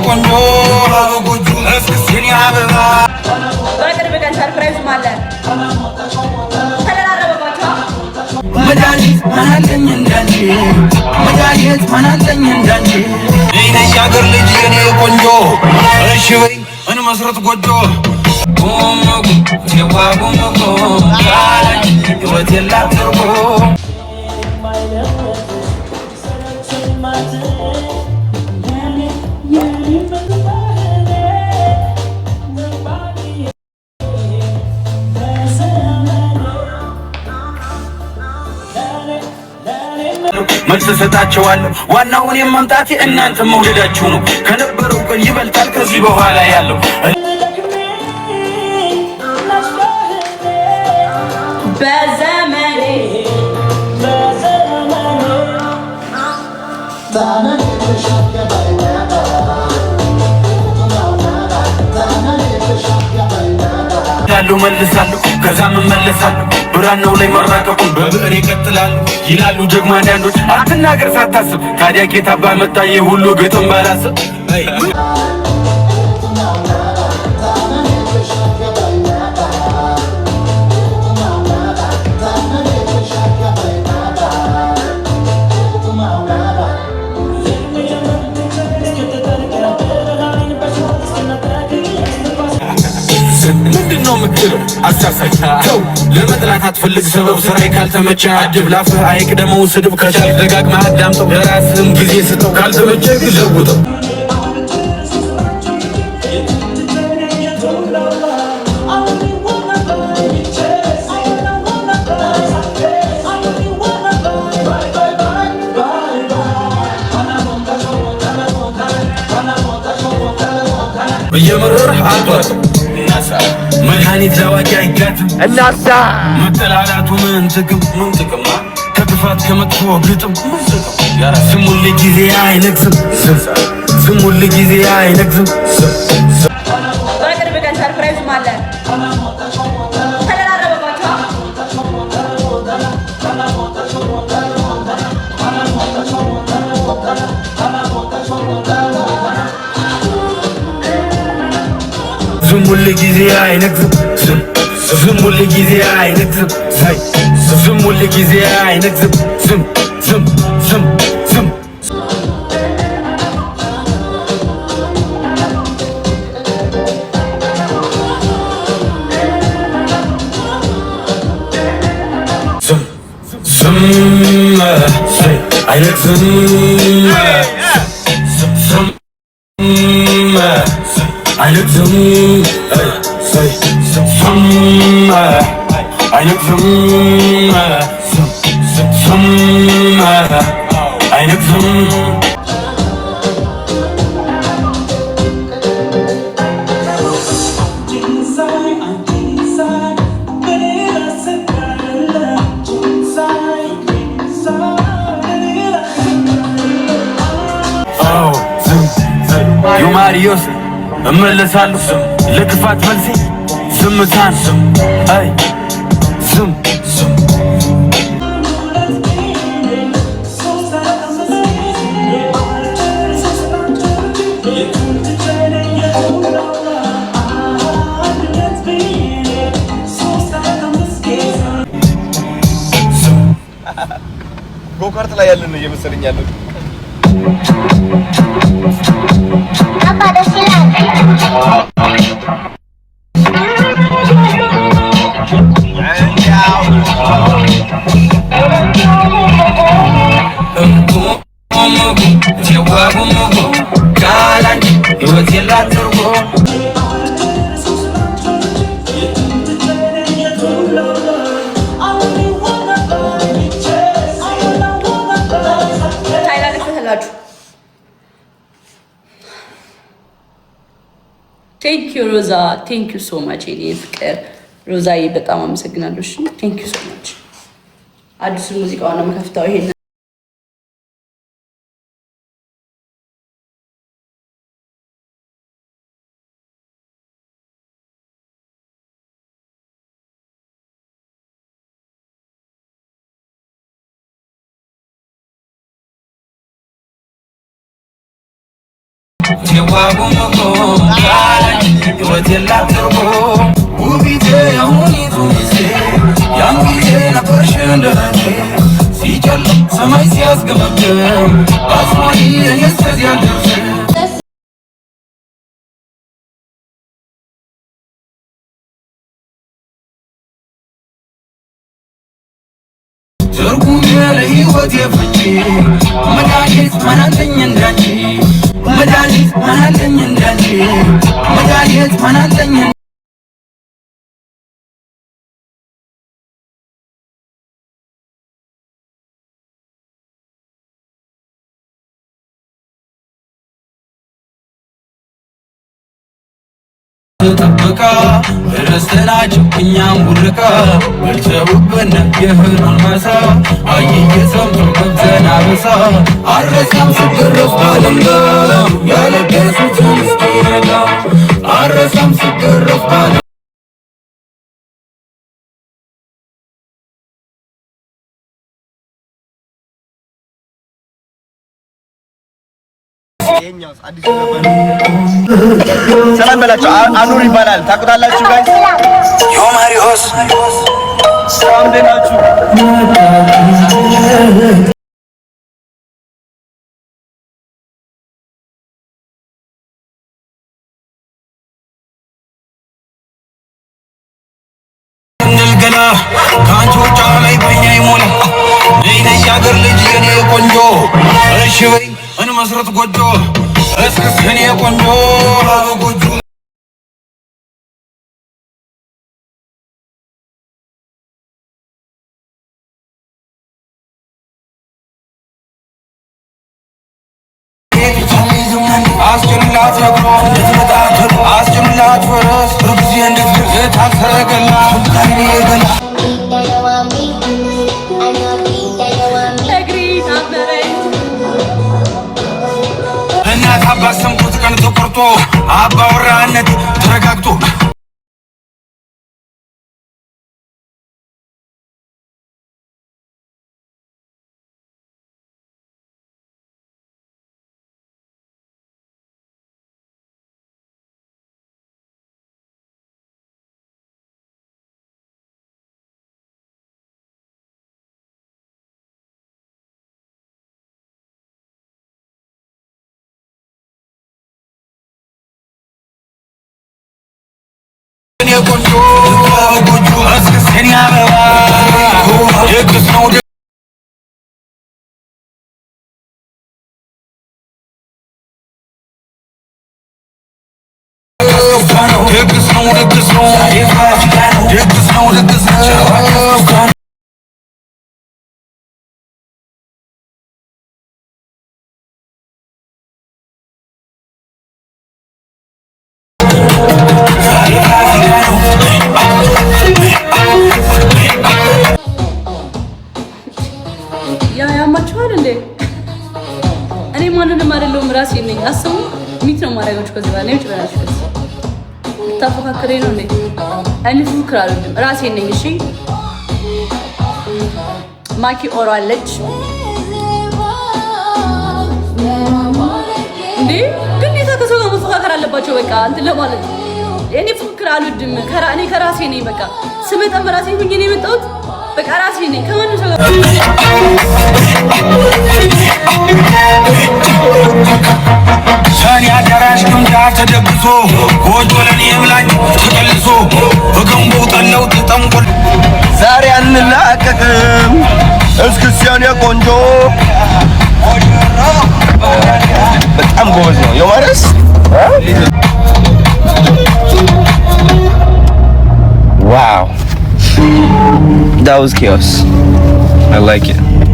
ቆንጆ አበቦቹ እስክስን ያበባ በቅርብ ቀን ሰርፕራይዝ ማለት ተደራረበባቸው መድኃኒት ማናለኝ እንዳንቺ መድኃኒት ማናለኝ እንዳንቺ እኔ ያገር ልጅ የኔ ቆንጆ እሺ በይ እንመስረት ጎጆ ጉምጉ ጀዋ ጉምጉ ያላንቺ ሕይወት የላት ትርጉም መልስ ሰጣቸዋለሁ ዋናው እኔ መምጣቴ እናንተ መውደዳችሁ ነው ከነበረው ቀን ይበልጣል ከዚህ በኋላ ያለው በዘመኔ ያለው መልሳለሁ ከዛም እመለሳለሁ ብራናው ላይ መራቀቁን በብዕር ይቀጥላሉ ይላሉ ጀግማ አንዳንዶች አትናገር ሳታስብ ታዲያ ጌታ ባመጣ የሁሉ ግጥም ባላስብ ምንድነው ምትለው አሳሳይ ተው ለመጥላት አትፈልግ ሰበብ ስራይ ካልተመቸ አድብ ላፍህ አይቅደመው ስድብ ከቻልክ ደጋግመህ አዳምጠው ለራስህም ጊዜ ስጠው ካልተመቸ ግን ለውጠው እየመረርህ አልጧት መድኃኒት ላዋቂ አይጋትም እናሳ መጠላላቱ ምን ጥቅም ከክፋት ከመጥፎ ግጥም ስም ሁል ጊዜ አይነግስም ስም ሁል ጊዜ አይነግስም በቅርብ ቀን ሰርፕራይዝ ማለት ተደራረበባቸው ዝም ሁል ጊዜ አይነግስም ዝም ሁል ጊዜ አይነግስም ዝም ሁል ጊዜ አይነግስም ዝም አይነግስም አይነግስም አይነግስም አይነግስም ዮማሪዮስ እመለሳለሁ ለክፋት መልሴ ዝምታን አይ ዝም ጎካርት ላይ ያለን እየመሰለኝ ያለው አባ ደስ ይላል ቴንክ ዩ ሮዛ ቴንክ ዩ ሶ ማች የኔ ፍቅር ሮዛዬ በጣም አመሰግናለሁ። እሺ ቴንክ ዩ ሶ ማች። አዲሱ ሙዚቃውን ነው የምከፍተው ይሄን የዋጉም ቃላች ሕይወት የላት ትርጉም ውቢቴ የሁኒቱ ሚስቴ ያን ጊዜ ነበርሽ እንደኔ ሲጨልም ሰማይ ሲያስገመግም አስማሪ እኔ እስከዚያ አልደርስም ትርጉም ለሕይወት የፍቺ መድኃኒት ማናለኝ እንዳንቺ መድኃኒት ማናለኝ እንዳንቺ መድኃኒት ማናለኝ ተጠብቃ በደስተናቸው እኛም ቡርቃ በልተውብን የህሉን መሳ አየየ ሰምቶ ገብተን አበሳ አረሳም ስገረፍ ባለምለም ያለገሱትን እስኪረጋ አረሳም ስገረፍ ባለ ሰላም በላችሁ። አኑር ይባላል። ታውቁታላችሁ ጋይስ? ዮማሪዎስ ሰላም በላችሁ። ገና ከአንቺ ውጫ ላይ በኛ ይሞላ ነይነ ያገር ልጅ የኔ ቆንጆ እሺ በይ እንመስረት ጎጆ እስክስ የኔ ቆንጆ ጎጆ አስጭንላት ነግሮ እንድትመጣት አስጭንላት ፈረስ ርጊዜ እንድትግር የታሰረገላ ዳይኔ ገላ እናት አባት ሰምቶት ቀን ተቆርጦ አባወራነት ተረጋግጦ ቆንጆ ጎጆ እስክስቴን ያበባ ደግስ ነው ደግስ ነው ደግስ ነው ደግስ ነው ደግስ ነው ያማችኋል እንዴ? እኔ ማንንም አይደለሁም ራሴ ነኝ። አስቡ ሚት ነው ማረጋችሁ። ከዚህ በኋላ ነው ጭራሽ ታፈካክሬ ነው እንዴ? እኔ ፉክር አይደለም ራሴ ነኝ። እሺ ማኪ ኦራለች እንዴ? ግዴታ ከሰው ጋር መፎካከር አለባቸው። በቃ እንትን ለማለት እኔ ፉክር አልወድም። እኔ ከራሴ ነኝ። በቃ ስመጣም ራሴ ሁኜ ነው የመጣሁት። በቃ ራሴ ነኝ። ከማንም ሰው ጋር ሰኔ አዳራሽ ግምጃ ተደግሶ ጎጆ ለኔ ብላኝ ተቀልሶ በገንቦ ጠለው ተጠንቆል ዛሬ አንላቀቅም እስክስ የኔ ቆንጆ በጣም ጎበዝ ነው ዮማሪስ። ዋው that was chaos. I like it.